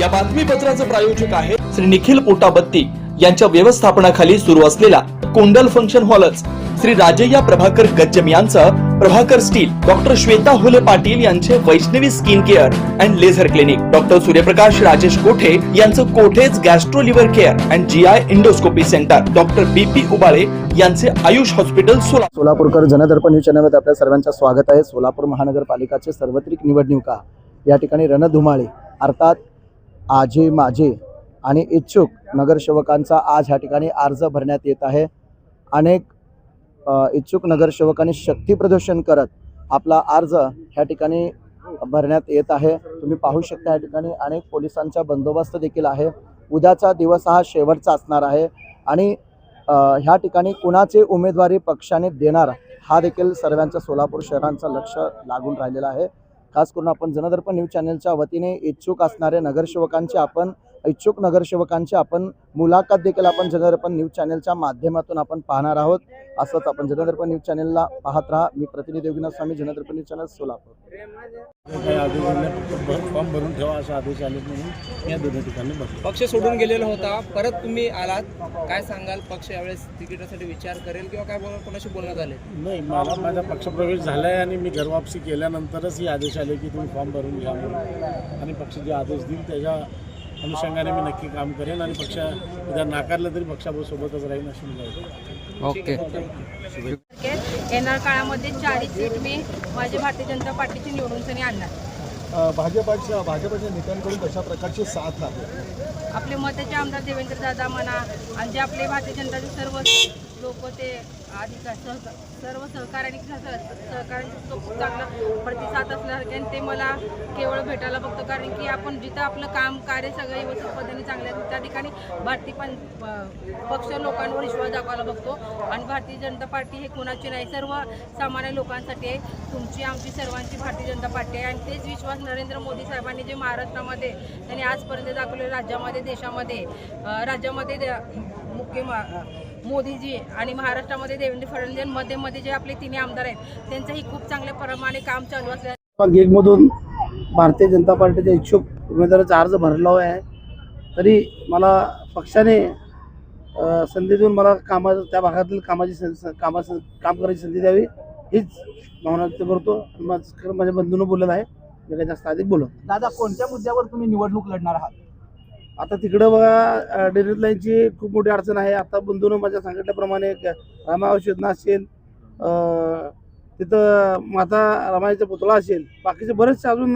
या बातमीपत्राचे प्रायोजक आहे श्री निखिल पोटाबत्ती यांच्या व्यवस्थापनाखाली सुरू असलेला कोंडल फंक्शन हॉलच, श्री राजय्या प्रभाकर गज्जम यांचं प्रभाकर स्टील, डॉक्टर श्वेता होले पाटील यांचे Vaishnavi skin care and laser clinic, doctor Suryaprakash Rajesh Kothe यांचं Kothe's gastro liver care and GI endoscopy centre, doctor BP Ubale यांचे आयुष हॉस्पिटल सोलापूरकर जनदर्पण न्यूज चॅनलमध्ये आपल्या सर्वांचं स्वागत आहे। सोलापूर महानगरपालिकाचे सार्वत्रिक निवडणुका या ठिकाणी रणधुमाळी अर्थात आजे माझे आणि इच्छुक नगरसेवकांचा आज ह्या ठिकाणी अर्ज भरण्यात येत आहे। अनेक इच्छुक नगरसेवकांनी शक्ती प्रदर्शन करत आपला अर्ज ह्या ठिकाणी भरण्यात येत आहे। तुम्ही पाहू शकता या ठिकाणी अनेक पोलिसांचा बंदोबस्त देखील आहे। उद्याचा दिवस हा शेवटचा असणार आहे आणि ह्या ठिकाणी कुणाचे उमेदवारी पक्षाने देणार हा देखील सर्वांचा सोलापूर शहरांचं लक्ष लागून राहिलेला आहे। खास करून आपण जनदर्पण न्यूज चॅनलच्या वतीने इच्छुक असणारे इच्छुक नगरसेवकांची आपण मुलाखत देखील आपण जनदर्पण न्यूज चॅनलच्या माध्यमातून आपण पाहणार आहोत। असंच आपण जनदर्पण न्यूज चॅनलला पाहत राहा। मी प्रतिनिधी योगीनाथ स्वामी, जनदर्पण न्यूज चॅनल सोलापूर। फॉर्म भरून ठेवा असा आदेश आले म्हणून या दोन्ही ठिकाणी भरले। पक्ष सोडून गेलेला होता, परत तुम्ही आलात, काय सांगाल? पक्ष यावेळेस तिकिटासाठी विचार करेल किंवा काय कोणाशी बोलण्यात आले? नाही, मला माझा पक्षप्रवेश झाला आहे आणि मी घरवापसी केल्यानंतरच हे आदेश आले की तुम्ही फॉर्म भरून घ्या म्हणून, आणि पक्ष जे आदेश देईल त्याच्या अनुषंगाने मी नक्की काम करेन आणि पक्ष उद्या नाकारलं तरी पक्षासोबतच राहील अशी मला ओके। येणार काळामध्ये 4 सीट मी माझ्या भारतीय जनता पार्टीची निवडून आणणार। भाजपच्या नेत्यांकडून कशा प्रकारची साथ आहे? आपले मताचे आमदार देवेंद्र दादा म्हणा आणि जे आपले भारतीय जनताचे सर्व लोक ते अधिकार सर्व सहकार्याने सहकार्यांचा खूप चांगला प्रतिसाद असल्यासारखे आणि ते मला केवळ भेटायला बघतो, कारण की आपण जिथं आपलं काम कार्य सगळे व्यवस्थित पद्धतीने चांगले आहेत त्या ठिकाणी पक्ष लोकांवर विश्वास दाखवायला बघतो आणि भारतीय जनता पार्टी हे कोणाची नाही, सर्व सामान्य लोकांसाठी आहे। तुमची आमची सर्वांची भारतीय जनता पार्टी आहे आणि तेच विश्वास नरेंद्र मोदी साहेबांनी जे महाराष्ट्रामध्ये त्यांनी आजपर्यंत दाखवले, राज्यामध्ये देशामध्ये मोदीजी आणि महाराष्ट्रामध्ये देवेंद्र फडणवीस मध्ये जे आपले 3 आमदार आहेत त्यांचंही खूप चांगल्या प्रमाणे काम चालू असल्याने गेटमधून भारतीय जनता पार्टीच्या इच्छुक उमेदवाराचा अर्ज भरला आहे। तरी मला पक्षाने संधी देऊन मला त्या भागातील काम करायची संधी द्यावी हीच भावना व्यक्त करतो। माझ्या बंधूंनो बोललेलं आहे, मी काही जास्त अधिक बोलत। दादा, कोणत्या मुद्द्यावर तुम्ही निवडणूक लढणार आहात? आता तिकडं बघा, डेरीत लाईनची खूप मोठी अडचण आहे। आता बंधूनं माझ्या सांगितल्याप्रमाणे रामावश योजना असेल, तिथं माता रामाईचा पुतळा असेल, बाकीचे बरेचसे अजून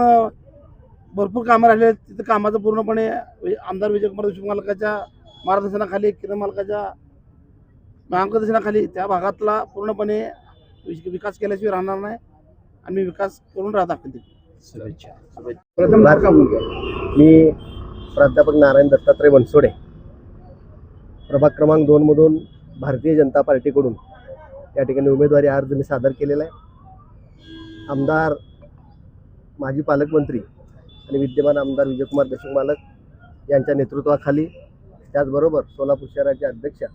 भरपूर कामं राहिले आहेत। तिथं कामाचं पूर्णपणे आमदार विजयकुमार देशमुख मालकाच्या मार्गदर्शनाखाली, किरण मालकाच्या मार्गदर्शनाखाली त्या भागातला पूर्णपणे विकास केल्याशिवाय राहणार नाही आणि मी विकास करून दाखवते। मी प्राध्यापक नारायण दत्तात्रय बनसोडे, प्रभाग क्रमांक 2 मधून भारतीय जनता पार्टीकडून या ठिकाणी उमेदवारी अर्ज मी सादर केलेला आहे। आमदार, माजी पालकमंत्री आणि विद्यमान आमदार विजयकुमार देशमुख मालक यांच्या नेतृत्वाखाली, त्याचबरोबर सोलापूर शहराच्या अध्यक्षा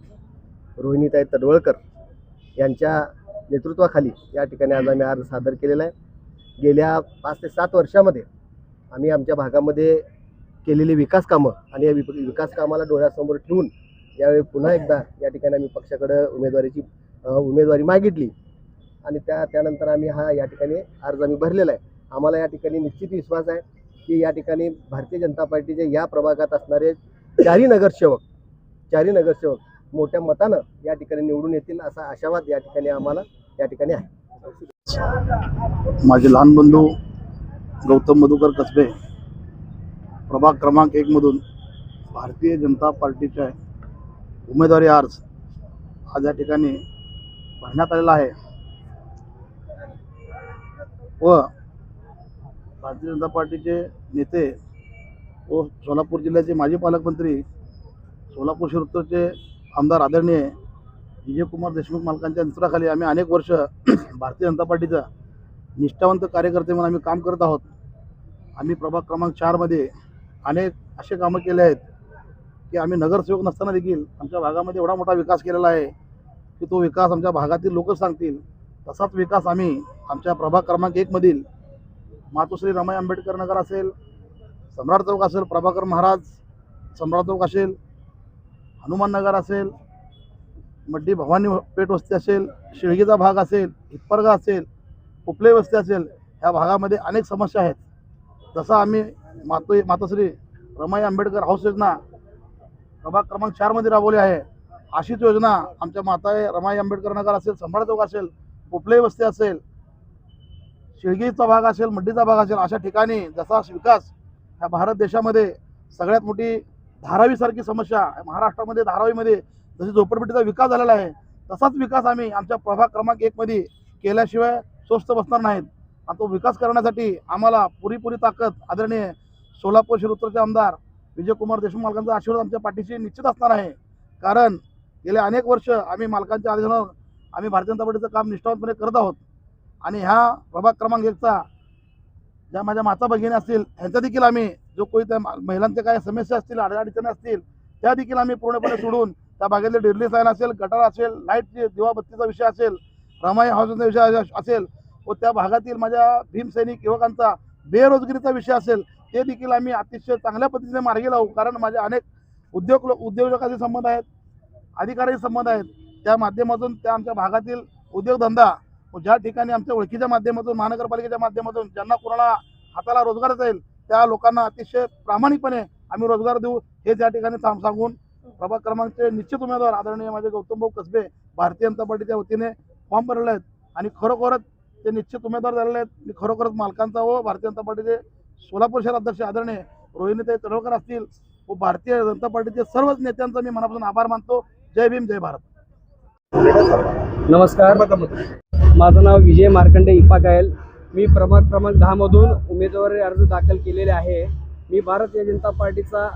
रोहिणीताई तडवळकर यांच्या नेतृत्वाखाली या ठिकाणी आज आम्ही अर्ज सादर केलेला आहे। गेल्या 5 ते 7 वर्षामध्ये आम्ही आमच्या भागामध्ये केलेली विकास कामं आणि या विकास कामाला डोळ्यासमोर ठेवून यावेळी पुन्हा एकदा या ठिकाणी आम्ही पक्षाकडे उमेदवारी मागितली आणि त्यानंतर आम्ही या ठिकाणी अर्ज आम्ही भरलेला आहे। आम्हाला या ठिकाणी निश्चित विश्वास आहे की या ठिकाणी भारतीय जनता पार्टीचे या प्रभागात असणारे 4 नगरसेवक मोठ्या मतानं या ठिकाणी निवडून येतील असा आशावाद या ठिकाणी आम्हाला या ठिकाणी आहे। माझे लहान बंधू गौतम मधुकर कसबे, प्रभाग क्रमांक 1 मधून भारतीय जनता पार्टीचा उमेदवारी अर्ज आज या ठिकाणी भरण्यात आलेला आहे व भारतीय जनता पार्टीचे नेते व सोलापूर जिल्ह्याचे माजी पालकमंत्री, सोलापूर शहराचे आमदार आदरणीय विजयकुमार देशमुख मालकांच्या नेतृत्वाखाली आम्ही अनेक वर्ष भारतीय जनता पार्टीचा निष्ठावंत कार्यकर्ते म्हणून आम्ही काम करत आहोत। आम्ही प्रभाग क्रमांक 4 मध्ये अनेक असे कामं केले आहेत की आम्ही नगरसेवक नसताना देखील आमच्या भागामध्ये एवढा मोठा विकास केलेला आहे की तो विकास आमच्या भागातील लोक सांगतील तसाच विकास आम्ही आमच्या प्रभाग क्रमांक 1 मधील मातोश्री रमाई आंबेडकर नगर असेल, सम्राट चौक असेल, प्रभाकर महाराज सम्राट चौक असेल, हनुमान नगर असेल, मड्डी भवानी पेठ वस्ती असेल, शिळगीचा भाग असेल, हिप्परगा असेल, उपले वस्ती असेल, ह्या भागामध्ये अनेक समस्या आहेत. जसं आम्ही मातोश्री रमाई आंबेडकर हाऊस योजना प्रभाग क्रमांक 4 मध्ये राबवली आहे, अशीच योजना आमच्या माता रमाई आंबेडकर नगर असेल, सम्राट चौक असेल, उपले वस्ती असेल, शिळगीचा भाग असेल, मड्डीचा भाग असेल, अशा ठिकाणी जसा विकास ह्या भारत देशामध्ये सगळ्यात मोठी धारावीसारखी समस्या महाराष्ट्रामध्ये, धारावीमध्ये जशी झोपडपट्टीचा विकास झालेला आहे तसाच विकास आम्ही आमच्या प्रभाग क्रमांक 1 मध्ये केल्याशिवाय स्वस्थ बसणार नाहीत. आणि तो विकास करण्यासाठी आम्हाला पुरी ताकद आदरणीय सोलापूर शहर उत्तरचे आमदार विजयकुमार देशमुख मालकांचा आशीर्वाद आमच्या पाठीशी निश्चित असणार आहे. कारण गेले अनेक वर्ष आम्ही मालकांच्या आदेशावर आम्ही भारतीय जनता पार्टीचं काम निष्ठावंतपणे करत आहोत. आणि ह्या प्रभाग क्रमांक 1चा ज्या माझ्या माता भगिनी असतील ह्यांचा देखील आम्ही जो कोणी त्या महिलांच्या काही समस्या असतील, अडचणी असतील, त्या देखील आम्ही पूर्णपणे सोडून त्या भागातले डेरली साईन असेल, गटार असेल, लाईटचे दिवाबत्तीचा विषय असेल, रमाई हाऊसचा विषय असेल व त्या भागातील माझ्या भीमसैनिक युवकांचा बेरोजगारीचा विषय असेल, ते देखील आम्ही अतिशय चांगल्या पद्धतीने मार्गी लावू. कारण माझे अनेक उद्योजकांचे संबंध आहेत, अधिकाऱ्यांचे संबंध आहेत, त्या माध्यमातून त्या आमच्या भागातील उद्योगधंदा ज्या ठिकाणी आमच्या ओळखीच्या माध्यमातून, महानगरपालिकेच्या माध्यमातून ज्यांना कोणाला हाताला रोजगार जाईल त्या लोकांना अतिशय प्रामाणिकपणे आम्ही रोजगार देऊ हे त्या ठिकाणी सांगून प्रभाग क्रमांकचे निश्चित उमेदवार आदरणीय माझे गौतम भाऊ कसबे भारतीय जनता पार्टीच्या वतीने फॉर्म भरलेले आहेत आणि खरोखरच ते निश्चित उमेदवार झालेले आहेत. मी खरोखरच मालकांचा व भारतीय जनता पार्टीचे सोलापूर शहर अध्यक्ष आदरणीय रोहिणीताई तळवकर असतील व भारतीय जनता पार्टीचे सर्वच नेत्यांचा मी मनापासून आभार मानतो. जय भीम, जय भारत. नमस्कार, माझं नाव विजय मार्कंडे इपाकायल. मी प्रभाग क्रमांक 10 मधून उमेदवारी अर्ज दाखल केलेले आहे. मी भारतीय जनता पार्टीचा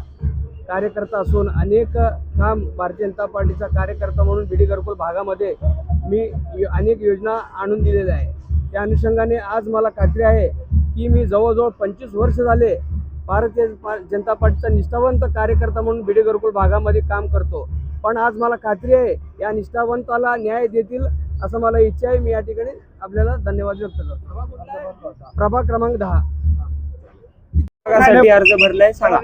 कार्यकर्ता असून अनेक काम भारतीय जनता पार्टीचा कार्यकर्ता म्हणून बीडी घरकुल भागामध्ये मी अनेक योजना आणून दिलेल्या आहे. त्या अनुषंगाने आज मला खात्री आहे की मी जवळजवळ 25 वर्ष झाले भारतीय जनता पार्टीचा निष्ठावंत कार्यकर्ता म्हणून बीडी घरकुल भागामध्ये काम करतो. पण आज मला खात्री आहे या निष्ठावंताला न्याय देतील असं मला इच्छा आहे. मी या ठिकाणी आपल्याला धन्यवाद व्यक्त करतो. प्रभाग क्रमांक 10 साठी अर्ज भरलाय, सांगा.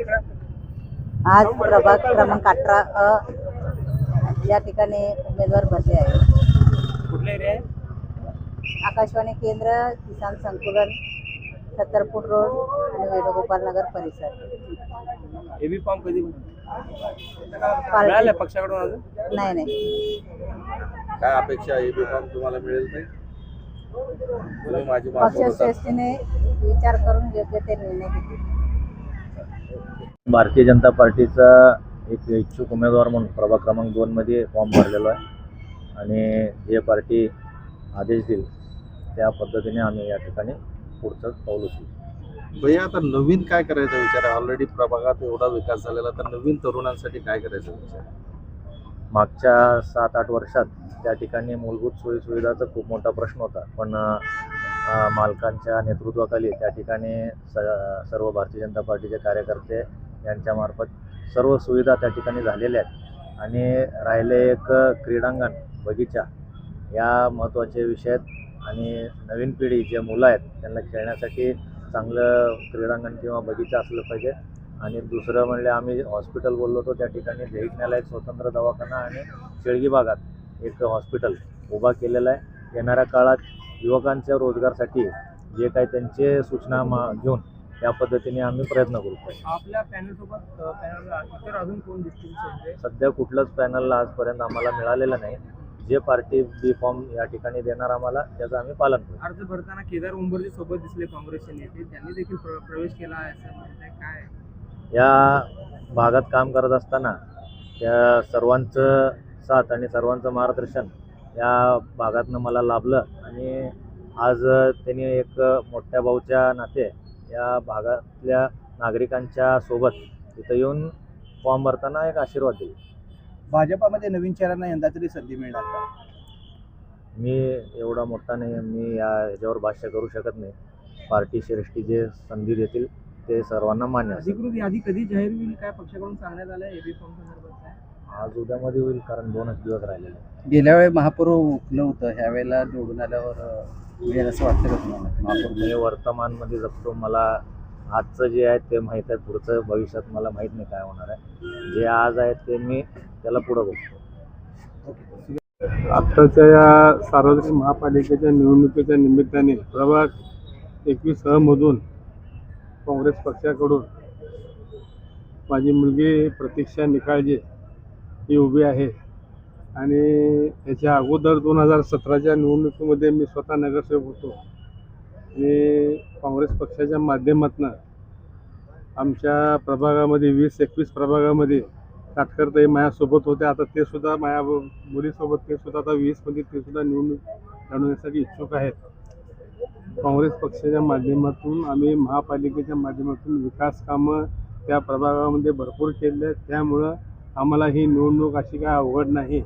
आज प्रभाग क्रमांक 18 या ठिकाणी उमेदवार भरले आहे. कुठला एरिया आहे? आकाशवाणी केंद्र, किसान संकुलन, छतरपूर रोड आणि वेणुगोपाल नगर परिसर. एबी फॉर्म कधी मिळाला पक्षाकडून? अजून नाही. काय अपेक्षा आहे? एबी फॉर्म तुम्हाला मिळेल नाही? तुम्ही माझी पक्षश्रेष्ठीने विचार करून योग्य ते निर्णय घेतील. भारतीय जनता पार्टीचा एक इच्छुक उमेदवार म्हणून प्रभाग क्रमांक 2 मध्ये फॉर्म भरलेलो आहे आणि जे पार्टी आदेश देईल त्या पद्धतीने आम्ही या ठिकाणी पुढचं पाऊल उचलू. भैया, आता नवीन काय करायचा विचार आहे? ऑलरेडी प्रभागात एवढा विकास झालेला, तर नवीन तरुणांसाठी काय करायचा विचार? मागच्या 7-8 वर्षात त्या ठिकाणी मूलभूत सोयीसुविधाचा खूप मोठा प्रश्न होता, पण मालकांच्या नेतृत्वाखाली त्या ठिकाणी सर्व भारतीय जनता पार्टीचे कार्यकर्ते यांच्यामार्फत सर्व सुविधा त्या ठिकाणी झालेल्या आहेत. आणि राहिले एक क्रीडांगण, बगीचा या महत्त्वाचे विषय आहेत. आणि नवीन पिढी जे मुलं आहेत त्यांना खेळण्यासाठी चांगलं क्रीडांगण किंवा बगीचा असलं पाहिजे. आणि दुसरं म्हणजे आम्ही हॉस्पिटल बोललो होतो, त्या ठिकाणी देहिकण्याला एक स्वतंत्र दवाखाना आणि शेळगी भागात एक हॉस्पिटल उभा केलेलं आहे. येणाऱ्या काळात युवकांच्या रोजगारासाठी जे काही त्यांचे सूचना घेऊन त्या पद्धतीने आम्ही प्रयत्न करू. आपल्या पॅनलसोबत इतर अजून कोण दिसतील? सध्या कुठलंच पॅनल आजपर्यंत आम्हाला मिळालेलं नाही. जे पार्टी बी फॉर्म या ठिकाणी देणार आम्हाला त्याचं आम्ही पालन करू. अर्ज भरताना केदार उंबरजी सोबत दिसले काँग्रेसचे नेते, त्यांनी देखील प्रवेश केला आहे असं म्हणताय, काय? या भागात काम करत असताना त्या सर्वांचं साथ आणि सर्वांचं मार्गदर्शन या भागातनं मला लाभलं आणि आज त्यांनी एक मोठ्या भाऊच्या नाते या भागातल्या नागरिकांच्या सोबत इथं येऊन फॉर्म भरताना एक आशीर्वाद दिला. भाजपामध्ये नवीन चेहऱ्यांना यंदा तरी संधी मिळणार का? मी एवढा मोठा नाही, मी ह्याच्यावर भाष्य करू शकत नाही. पार्टी श्रेष्ठी जे संधी देतील ते सर्वांना मान्य असेल. अधिकृत यादी कधी जाहीर होईल काय पक्षाकडून सांगण्यात आलं? एबी फॉर्म संदर्भात आज उद्यामध्ये होईल, कारण 2च दिवस राहिलेले. गेल्या वेळी महापूर उठलं होतं, ह्या वेळेला निवडून आल्यावर मिळेल असं वाटतं का तुम्हाला? मी वर्तमानमध्ये जगतो, मला आजचं जे आहे ते माहीत आहे, पुढचं भविष्यात मला माहीत नाही काय होणार आहे. जे आज आहे ते मी त्याला पुढं बघतो. आत्ताच्या या सार्वत्रिक महापालिकेच्या निवडणुकीच्या निमित्ताने प्रभाग 21 मधून काँग्रेस पक्षाकडून माझी मुलगी प्रतीक्षा निकाळजे ही उभी आहे. आणि याच्या अगोदर 2017च्या निवडणुकीमध्ये मी स्वतः नगरसेवक होतो आणि काँग्रेस पक्षाच्या माध्यमातून आमच्या प्रभागामध्ये 20-21 प्रभागामध्ये काटकरताई माझ्यासोबत होते. आता ते सुद्धा माझ्या मुलीसोबत ते सुद्धा आता 20मध्ये ते सुद्धा निवडणूक लढवण्यासाठी इच्छुक आहेत. काँग्रेस पक्षाच्या माध्यमातून आम्ही महापालिकेच्या माध्यमातून विकास कामं त्या प्रभागामध्ये भरपूर केले आहेत. त्यामुळं आम्हाला ही निवडणूक अशी काय अवघड नाही.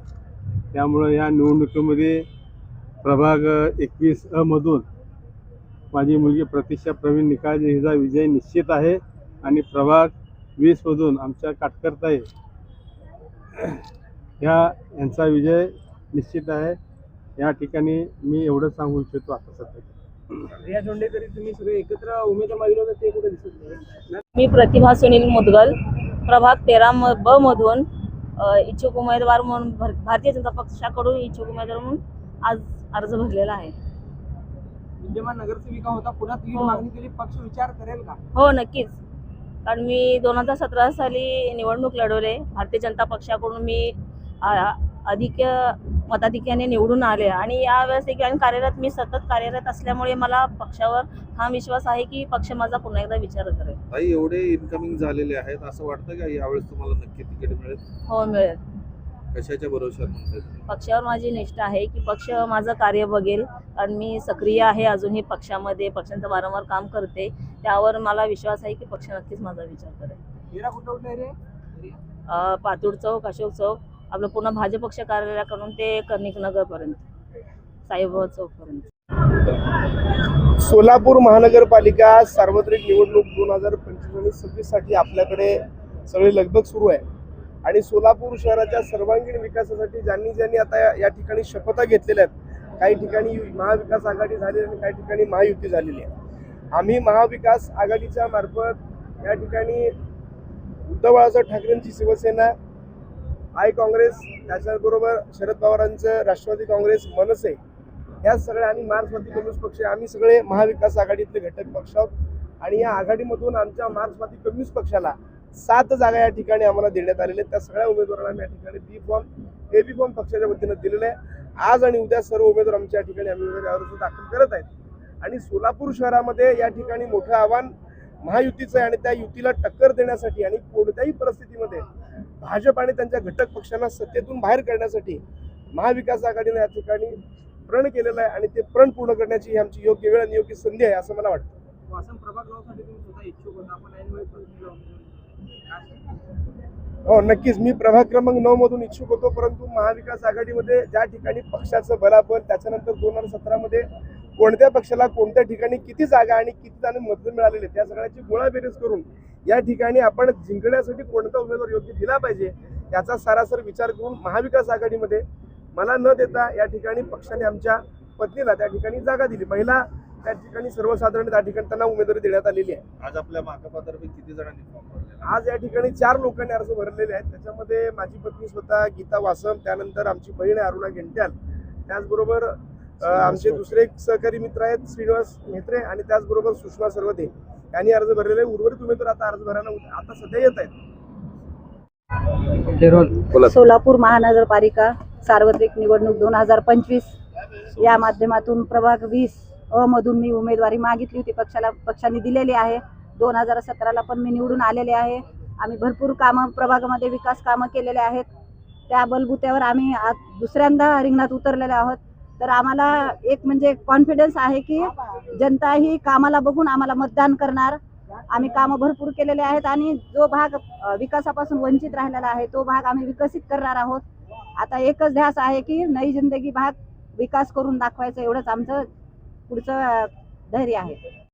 त्यामुळं या निवडणुकीमध्ये प्रभाग 21 मधून माझी मुलगी प्रतीक्षा प्रवीण निकाळजे हिचा विजय निश्चित आहे. आणि प्रभाग 20 मधून आमच्या काटकरताई यांचा विजय निश्चित आहे. या ठिकाणी मी एवढं सांगू इच्छितो. आता सध्या रिया जोंडेकरी तुम्ही सगळे एकत्र उमेदवार मागितले होते, ते कुठे दिसत नाही. मी प्रतिभा सुनील मुदगल, प्रभाग 13 मधून इच्छुक उमेदवार म्हणून भारतीय जनता पक्षाकडून इच्छुक उमेदवार म्हणून आज अर्ज भरलेला आहे. विद्यमान नगरसेविका होता, पुन्हा तुम्ही मागणी केली, पक्ष विचार करेल का? हो, नक्कीच. कारण मी 2017 साली निवडणूक लढवले. भारतीय जनता पक्षाकडून मी अधिक मताधिक्याने निवडून आले आणि यावेळेस देखील कार्यरत मी सतत कार्यरत असल्यामुळे मला पक्षावर हा विश्वास आहे की पक्ष माझा पुन्हा एकदा विचार करेल. ताई, एवढे इनकमिंग झालेले आहेत, असं वाटतं का यावेळेस तुम्हाला नक्की तिकीट मिळेल? हो, मिळेल. कशाच्या भरोश्यावर म्हणताय तुम्ही? पक्षावर माझी निष्ठा आहे की पक्ष माझं कार्य बघेल. कारण मी सक्रिय आहे अजूनही पक्षामध्ये, पक्षांचं वारंवार काम करते. त्यावर मला विश्वास आहे की पक्ष नक्कीच माझा विचार करेल. हिरा कुठं उठले रे? पातूर चौक, अशोक चौक, आपलं पूर्ण भाजप पक्ष कार्यालयाकडून ते कर्णिक नगरपर्यंत, साईबाबा चौकपर्यंत. सोलापूर महानगरपालिका सार्वत्रिक निवडणूक 2025 आणि 26 साठी आपल्याकडे सगळी लगबग सुरू आहे. आणि सोलापूर शहराच्या सर्वांगीण विकासासाठी ज्यांनी आता या ठिकाणी शपथा घेतलेल्या आहेत. काही ठिकाणी महाविकास आघाडी झाली आणि काही ठिकाणी महायुती झालेली आहे. आम्ही महाविकास आघाडीच्या मार्फत या ठिकाणी उद्धव बाळासाहेब ठाकरेंची शिवसेना, आय काँग्रेस, त्याच्याबरोबर शरद पवारांचं राष्ट्रवादी काँग्रेस, मनसे, या सगळ्या आणि मार्क्सवादी कम्युनिस्ट पक्ष, आम्ही सगळे महाविकास आघाडीतले घटक पक्ष आहोत. आणि या आघाडीमधून आमच्या मार्क्सवादी कम्युनिस्ट पक्षाला 7 जागा या ठिकाणी आम्हाला देण्यात आलेल्या आहेत. त्या सगळ्या उमेदवारांना आम्ही या ठिकाणी बी फॉर्म पक्षाच्या वतीनं दिलेलं आहे. आज आणि उद्या सर्व उमेदवार आमच्या या ठिकाणी आम्ही अर्ज दाखल करत आहेत. आणि सोलापूर शहरामध्ये या ठिकाणी मोठं आव्हान महायुतीचं आहे. आणि त्या युतीला टक्कर देण्यासाठी आणि कोणत्याही परिस्थितीमध्ये भाजप आणि त्यांच्या घटक पक्षांना सत्तेतून बाहेर काढण्यासाठी महाविकास आघाडीने या ठिकाणी प्रण केलेलं आहे. आणि ते प्रण पूर्ण करण्याची ही आमची योग्य वेळ आणि योग्य संधी आहे असं मला वाटतं. वासम प्रभाग 9 साठी तुम्ही स्वतः इच्छुक होता, आपण ऐनवेळी पण हो, नक्कीच. मी प्रभाग क्रमांक 9 मधून इच्छुक होतो. परंतु महाविकास आघाडीमध्ये ज्या ठिकाणी पक्षाचं बलाबल, त्याच्यानंतर 2017 मध्ये कोणत्या पक्षाला कोणत्या ठिकाणी किती जागा आणि किती जण मत मिळालेले, त्या सगळ्याची गोळाबेरीज करून या ठिकाणी आपण जिंकण्यासाठी कोणता उमेदवार योग्य दिला पाहिजे याचा सारासर विचार करून महाविकास आघाडीमध्ये मला न देता या ठिकाणी पक्षाने आमच्या पत्नीला त्या ठिकाणी जागा दिली. महिला त्या ठिकाणी सर्वसाधारण त्या ठिकाणी त्यांना उमेदवारी देण्यात आलेली आहे. आज आपल्या माकपातर्फे किती जणांनी फॉर्म भरले? आज या ठिकाणी 4 लोकांनी अर्ज भरलेले आहेत. त्याच्यामध्ये माझी पत्नी स्वतः गीता वासम, त्यानंतर आमची बहीण आहे अरुणा गेंट्याल, त्याचबरोबर आमचे दुसरे सहकारी मित्र आहेत श्रीनिवास म्हेत्रे, आणि त्याचबरोबर सुषमा सर्वते यांनी अर्ज भरलेले आहे. उर्वरित उमेदवार आता अर्ज भरायला आता सध्या येत आहेत. सोलापूर महानगरपालिका सार्वत्रिक निवडणूक 2025 या माध्यमातून प्रभाग 20 मधून मी उमेदवारी मागितली होती. पक्षाने दिलेली आहे. 2017ला पण मी निवडून आलेले आहे. आम्ही भरपूर कामं प्रभागामध्ये विकास कामं केलेले आहेत. त्या बलबुत्यावर आम्ही आज दुसऱ्यांदा रिंगणात उतरलेले आहोत. तर आम्हाला एक म्हणजे कॉन्फिडन्स आहे की जनता ही कामाला बघून आम्हाला मतदान करणार. आम्ही कामं भरपूर केलेले आहेत आणि जो भाग विकासापासून वंचित राहिलेला आहे तो भाग आम्ही विकसित करणार आहोत. आता एकच ध्यास आहे की नई जिंदगी भाग विकास करून दाखवायचं, एवढंच आमचं पुढचं धैर्य आहे.